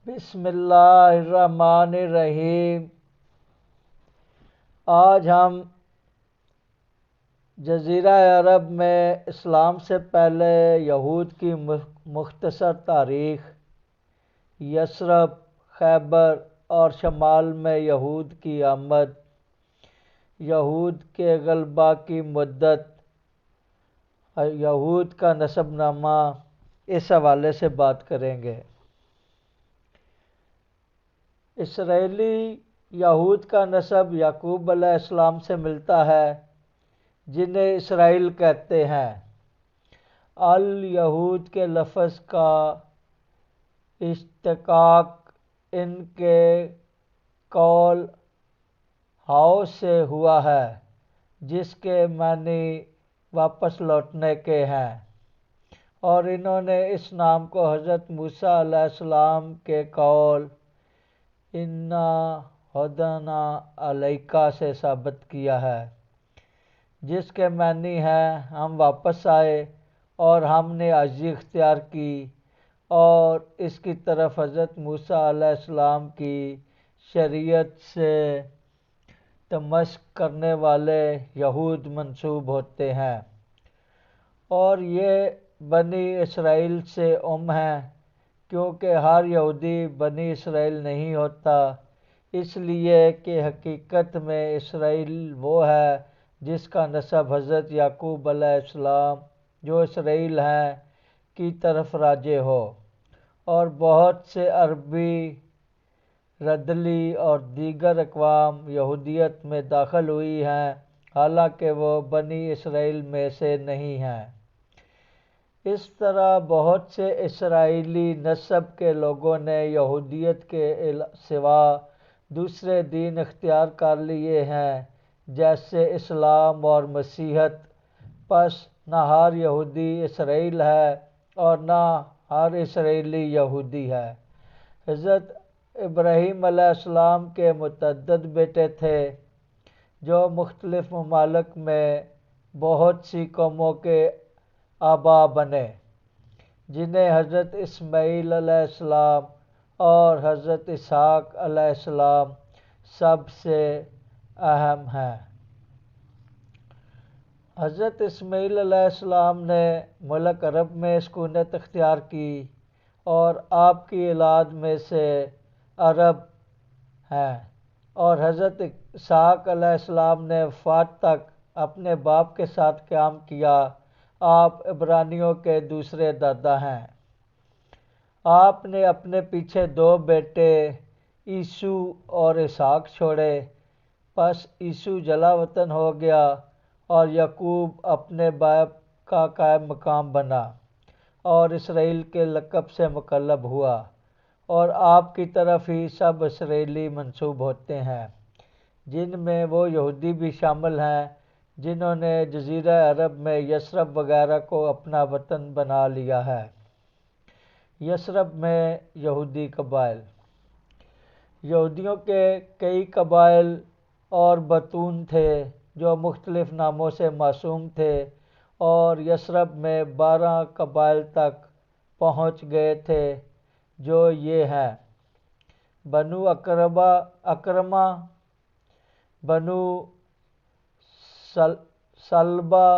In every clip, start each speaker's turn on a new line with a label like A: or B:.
A: بسم اللہ الرحمن الرحیم۔ آج ہم جزیرہ عرب میں اسلام سے پہلے یہود کی مختصر تاریخ، یثرب، خیبر اور شمال میں یہود کی آمد، یہود کے غلبہ کی مدت، یہود کا نسب نامہ، اس حوالے سے بات کریں گے۔ اسرائیلی یہود کا نسب یعقوب علیہ السلام سے ملتا ہے، جنہیں اسرائیل کہتے ہیں۔ الیہود کے لفظ کا اشتقاق ان کے قول ہاؤ سے ہوا ہے، جس کے معنی واپس لوٹنے کے ہیں، اور انہوں نے اس نام کو حضرت موسیٰ علیہ السلام کے قول اِنَّا ہُدْنَا الیک سے ثابت کیا ہے، جس کے معنی ہے ہم واپس آئے اور ہم نے عاجزی اختیار کی، اور اس کی طرف حضرت موسیٰ علیہ السلام کی شریعت سے تمسک کرنے والے یہود منسوب ہوتے ہیں، اور یہ بنی اسرائیل سے ہیں، کیونکہ ہر یہودی بنی اسرائیل نہیں ہوتا، اس لیے کہ حقیقت میں اسرائیل وہ ہے جس کا نسب حضرت یعقوب علیہ السلام جو اسرائیل ہیں کی طرف راجع ہو، اور بہت سے عربی، ردلی اور دیگر اقوام یہودیت میں داخل ہوئی ہیں، حالانکہ وہ بنی اسرائیل میں سے نہیں ہیں۔ اس طرح بہت سے اسرائیلی نسب کے لوگوں نے یہودیت کے سوا دوسرے دین اختیار کر لیے ہیں، جیسے اسلام اور مسیحیت، پس نہ ہر یہودی اسرائیل ہے اور نہ ہر اسرائیلی یہودی ہے۔ حضرت ابراہیم علیہ السلام کے متعدد بیٹے تھے، جو مختلف ممالک میں بہت سی قوموں کے آبا بنے، جنہیں حضرت اسماعیل علیہ السلام اور حضرت اسحاق علیہ السلام سب سے اہم ہیں۔ حضرت اسماعیل علیہ السلام نے ملک عرب میں سکونت اختیار کی، اور آپ کی اولاد میں سے عرب ہیں، اور حضرت اسحاق علیہ السلام نے وفات تک اپنے باپ کے ساتھ قیام کیا۔ آپ عبرانیوں کے دوسرے دادا ہیں۔ آپ نے اپنے پیچھے دو بیٹے عیسو اور اسحاق چھوڑے، پس عیسو جلا وطن ہو گیا اور یعقوب اپنے باپ کا قائم مقام بنا اور اسرائیل کے لقب سے مکلب ہوا، اور آپ کی طرف ہی سب اسرائیلی منسوب ہوتے ہیں، جن میں وہ یہودی بھی شامل ہیں جنہوں نے جزیرہ عرب میں یثرب وغیرہ کو اپنا وطن بنا لیا ہے۔ یثرب میں یہودی قبائل۔ یہودیوں کے کئی قبائل اور بطون تھے جو مختلف ناموں سے موسوم تھے، اور یثرب میں 12 قبائل تک پہنچ گئے تھے، جو یہ ہیں: بنو اکرمہ، بنو سلبہ،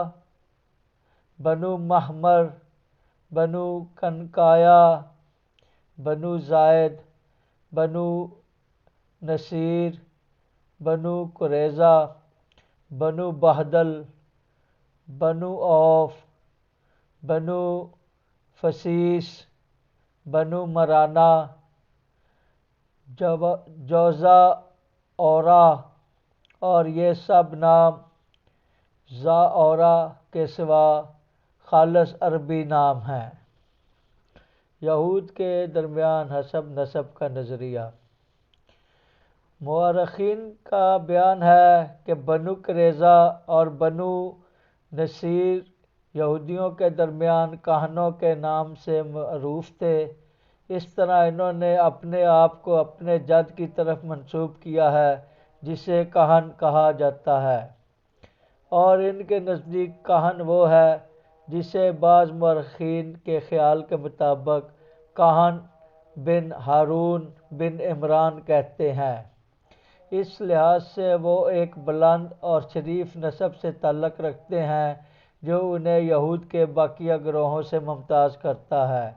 A: بنو محمر، بنو کنکایا، بنو زائد، بنو نصیر، بنو قریظہ، بنو بہدل، بنو عوف، بنو فسیس، بنو مرانہ، جوزہ اورا، اور یہ سب نام زاورا کے سوا خالص عربی نام ہیں۔ یہود کے درمیان حسب نسب کا نظریہ۔ مورخین کا بیان ہے کہ بنو قریظہ اور بنو نصیر یہودیوں کے درمیان کاہنوں کے نام سے معروف تھے، اس طرح انہوں نے اپنے آپ کو اپنے جد کی طرف منسوب کیا ہے جسے کاہن کہا جاتا ہے، اور ان کے نزدیک کاہن وہ ہے جسے بعض مورخین کے خیال کے مطابق کاہن بن ہارون بن عمران کہتے ہیں۔ اس لحاظ سے وہ ایک بلند اور شریف نسب سے تعلق رکھتے ہیں جو انہیں یہود کے باقیہ گروہوں سے ممتاز کرتا ہے۔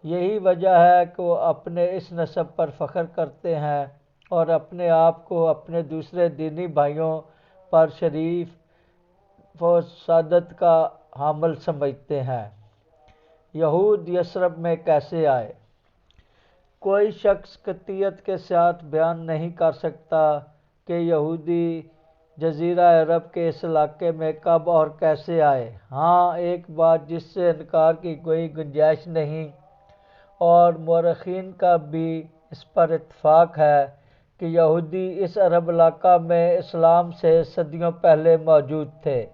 A: یہی وجہ ہے کہ وہ اپنے اس نسب پر فخر کرتے ہیں اور اپنے آپ کو اپنے دوسرے دینی بھائیوں پر شریف و سعادت کا حامل سمجھتے ہیں۔ یہود یثرب میں کیسے آئے؟ کوئی شخص قطعیت کے ساتھ بیان نہیں کر سکتا کہ یہودی جزیرہ عرب کے اس علاقے میں کب اور کیسے آئے۔ ہاں، ایک بات جس سے انکار کی کوئی گنجائش نہیں اور مورخین کا بھی اس پر اتفاق ہے کہ یہودی اس عرب علاقہ میں اسلام سے صدیوں پہلے موجود تھے۔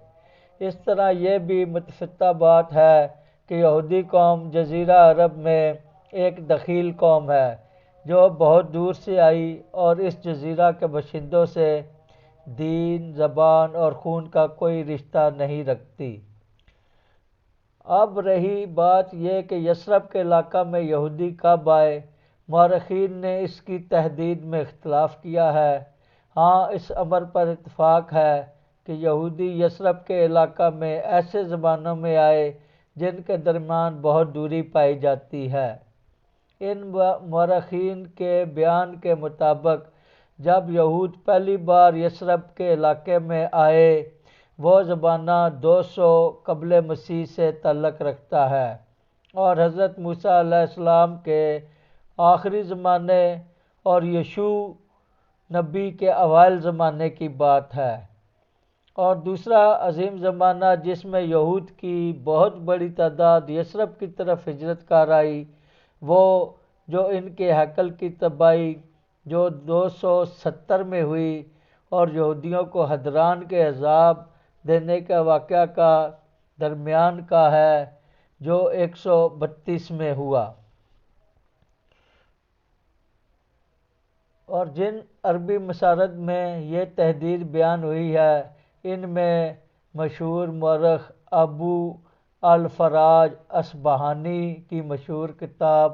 A: اس طرح یہ بھی متفقہ بات ہے کہ یہودی قوم جزیرہ عرب میں ایک دخیل قوم ہے جو بہت دور سے آئی اور اس جزیرہ کے باشندوں سے دین، زبان اور خون کا کوئی رشتہ نہیں رکھتی۔ اب رہی بات یہ کہ یثرب کے علاقہ میں یہودی کب آئے، مورخین نے اس کی تحدید میں اختلاف کیا ہے۔ ہاں، اس امر پر اتفاق ہے کہ یہودی یثرب کے علاقہ میں ایسے زمانوں میں آئے جن کے درمیان بہت دوری پائی جاتی ہے۔ ان مورخین کے بیان کے مطابق جب یہود پہلی بار یثرب کے علاقے میں آئے وہ زمانہ 200 قبل مسیح سے تعلق رکھتا ہے اور حضرت موسیٰ علیہ السلام کے آخری زمانے اور یشوع نبی کے اوائل زمانے کی بات ہے۔ اور دوسرا عظیم زمانہ جس میں یہود کی بہت بڑی تعداد یثرب کی طرف ہجرت کر آئی، وہ جو ان کے ہیکل کی تباہی جو 270 میں ہوئی اور یہودیوں کو حدران کے عذاب دینے کا واقعہ کا درمیان کا ہے جو 132 میں ہوا۔ اور جن عربی مسارد میں یہ تحدید بیان ہوئی ہے ان میں مشہور مورخ ابو الفراج اصبہانی کی مشہور کتاب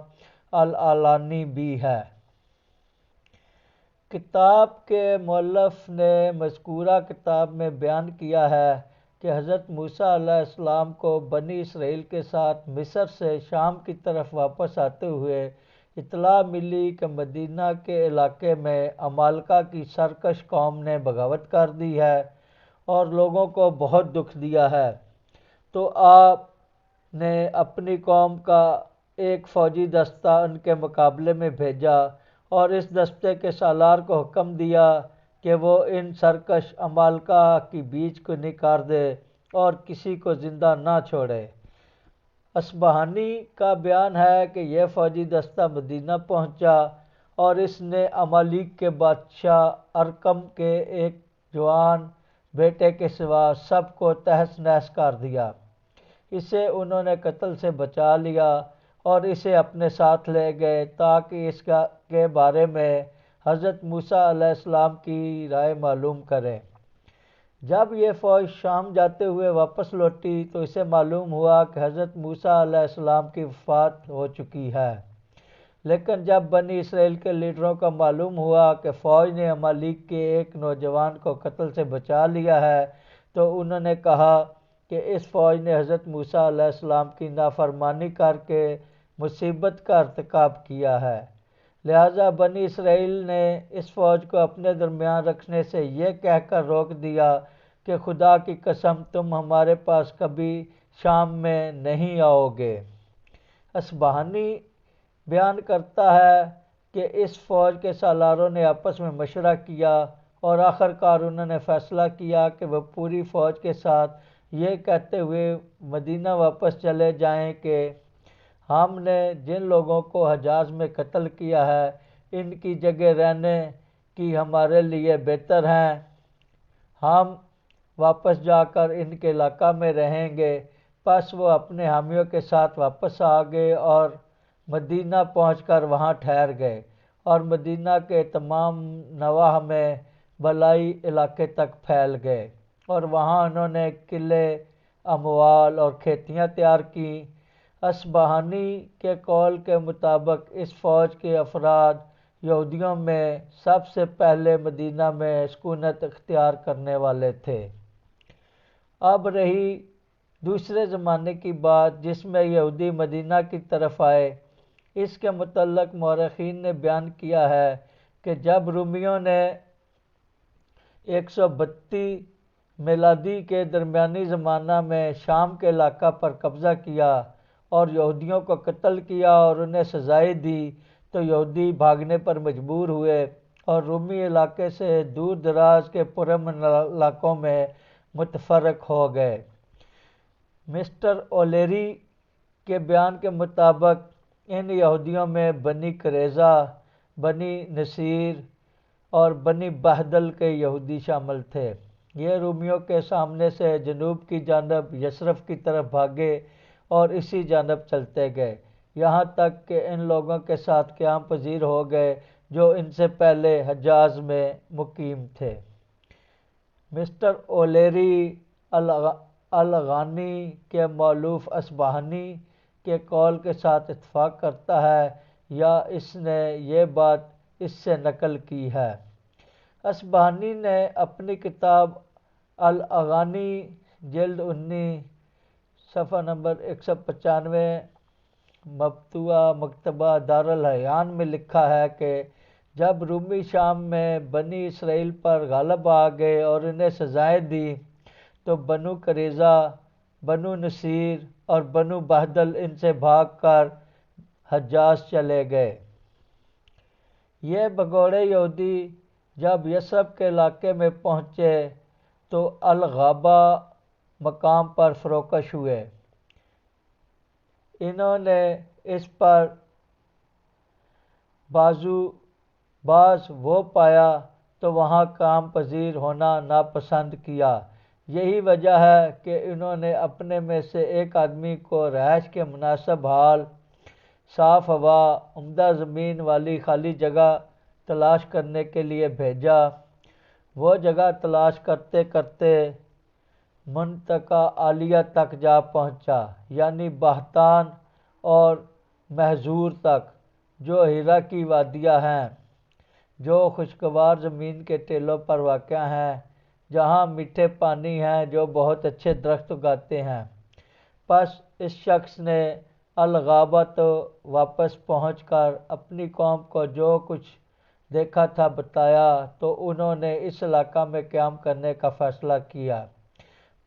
A: العلانی بھی ہے۔ کتاب کے مؤلف نے مذکورہ کتاب میں بیان کیا ہے کہ حضرت موسیٰ علیہ السلام کو بنی اسرائیل کے ساتھ مصر سے شام کی طرف واپس آتے ہوئے اطلاع ملی کہ مدینہ کے علاقے میں عمالقہ کی سرکش قوم نے بغاوت کر دی ہے اور لوگوں کو بہت دکھ دیا ہے۔ تو آپ نے اپنی قوم کا ایک فوجی دستہ ان کے مقابلے میں بھیجا اور اس دستے کے سالار کو حکم دیا کہ وہ ان سرکش عمالقہ کی بیچ کو نکار دے اور کسی کو زندہ نہ چھوڑے۔ اصبہانی کا بیان ہے کہ یہ فوجی دستہ مدینہ پہنچا اور اس نے عمالق کے بادشاہ ارقم کے ایک جوان بیٹے کے سوا سب کو تہس نہس کر دیا۔ اسے انہوں نے قتل سے بچا لیا اور اسے اپنے ساتھ لے گئے تاکہ اس کے بارے میں حضرت موسیٰ علیہ السلام کی رائے معلوم کریں۔ جب یہ فوج شام جاتے ہوئے واپس لوٹی تو اسے معلوم ہوا کہ حضرت موسیٰ علیہ السلام کی وفات ہو چکی ہے۔ لیکن جب بنی اسرائیل کے لیڈروں کو معلوم ہوا کہ فوج نے عمالق کے ایک نوجوان کو قتل سے بچا لیا ہے تو انہوں نے کہا کہ اس فوج نے حضرت موسیٰ علیہ السلام کی نافرمانی کر کے مصیبت کا ارتکاب کیا ہے۔ لہٰذا بنی اسرائیل نے اس فوج کو اپنے درمیان رکھنے سے یہ کہہ کر روک دیا کہ خدا کی قسم تم ہمارے پاس کبھی شام میں نہیں آؤ گے۔ اصبہانی بیان کرتا ہے کہ اس فوج کے سالاروں نے آپس میں مشورہ کیا اور آخر کار انہوں نے فیصلہ کیا کہ وہ پوری فوج کے ساتھ یہ کہتے ہوئے مدینہ واپس چلے جائیں کہ ہم نے جن لوگوں کو حجاز میں قتل کیا ہے ان کی جگہ رہنے کی ہمارے لیے بہتر ہیں، ہم واپس جا کر ان کے علاقہ میں رہیں گے۔ پس وہ اپنے حامیوں کے ساتھ واپس آ گئے اور مدینہ پہنچ کر وہاں ٹھہر گئے اور مدینہ کے تمام نواح میں بالائی علاقے تک پھیل گئے اور وہاں انہوں نے قلعے، اموال اور کھیتیاں تیار کیں۔ اصبہانی کے قول کے مطابق اس فوج کے افراد یہودیوں میں سب سے پہلے مدینہ میں سکونت اختیار کرنے والے تھے۔ اب رہی دوسرے زمانے کی بات جس میں یہودی مدینہ کی طرف آئے۔ اس کے متعلق مورخین نے بیان کیا ہے کہ جب رومیوں نے 132 میلادی کے درمیانی زمانہ میں شام کے علاقہ پر قبضہ کیا اور یہودیوں کو قتل کیا اور انہیں سزائیں دی تو یہودی بھاگنے پر مجبور ہوئے اور رومی علاقے سے دور دراز کے پرامن علاقوں میں متفرق ہو گئے۔ مسٹر اولیری کے بیان کے مطابق ان یہودیوں میں بنی قریظہ، بنی نصیر اور بنی بہدل کے یہودی شامل تھے۔ یہ رومیوں کے سامنے سے جنوب کی جانب یثرب کی طرف بھاگے اور اسی جانب چلتے گئے، یہاں تک کہ ان لوگوں کے ساتھ قیام پذیر ہو گئے جو ان سے پہلے حجاز میں مقیم تھے۔ مسٹر اولیری الغانی کے مؤلف اصبہانی کے قول کے ساتھ اتفاق کرتا ہے یا اس نے یہ بات اس سے نقل کی ہے۔ اصبہانی نے اپنی کتاب الاغانی جلد 19 صفحہ نمبر 195 مطبوعہ مکتبہ دارالحیان میں لکھا ہے کہ جب رومی شام میں بنی اسرائیل پر غالب آ گئے اور انہیں سزائیں دی تو بنو قریظہ، بنو نصیر اور بنو بہدل ان سے بھاگ کر حجاز چلے گئے۔ یہ بھگوڑے یہودی جب یثرب کے علاقے میں پہنچے تو الغابہ مقام پر فروکش ہوئے۔ انہوں نے اس پر بعض وہ پایا تو وہاں قیام پذیر ہونا ناپسند کیا۔ یہی وجہ ہے کہ انہوں نے اپنے میں سے ایک آدمی کو رہائش کے مناسب حال، صاف ہوا، عمدہ زمین والی خالی جگہ تلاش کرنے کے لیے بھیجا۔ وہ جگہ تلاش کرتے کرتے منطقہ عالیہ تک جا پہنچا، یعنی بہتان اور محظور تک، جو ہیرا کی وادیاں ہیں، جو خوشگوار زمین کے ٹیلوں پر واقع ہیں، جہاں میٹھے پانی ہیں، جو بہت اچھے درخت اگاتے ہیں۔ پس اس شخص نے الغابہ تو واپس پہنچ کر اپنی قوم کو جو کچھ دیکھا تھا بتایا تو انہوں نے اس علاقہ میں قیام کرنے کا فیصلہ کیا۔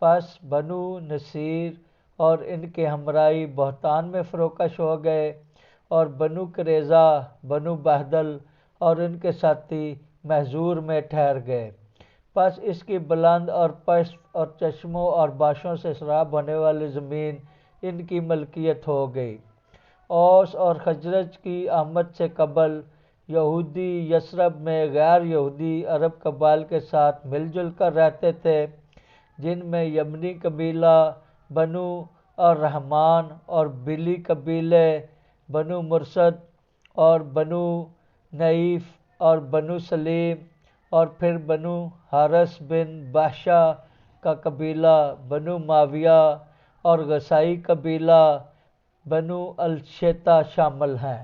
A: پس بنو نصیر اور ان کے ہمراہی بہتان میں فروکش ہو گئے اور بنو قریظہ، بنو بہدل اور ان کے ساتھی محظور میں ٹھہر گئے۔ پس اس کی بلند اور پست اور چشموں اور باشوں سے سراب ہونے والی زمین ان کی ملکیت ہو گئی۔ اوس اور خزرج کی آمد سے قبل یہودی یثرب میں غیر یہودی عرب قبائل کے ساتھ مل جل کر رہتے تھے، جن میں یمنی قبیلہ بنو الرحمان اور بلی قبیلے بنو مرصد اور بنو نعیف اور بنو سلیم اور پھر بنو حارث بن بحشہ کا قبیلہ بنو معاویہ اور غسائی قبیلہ بنو الشیطہ شامل ہیں۔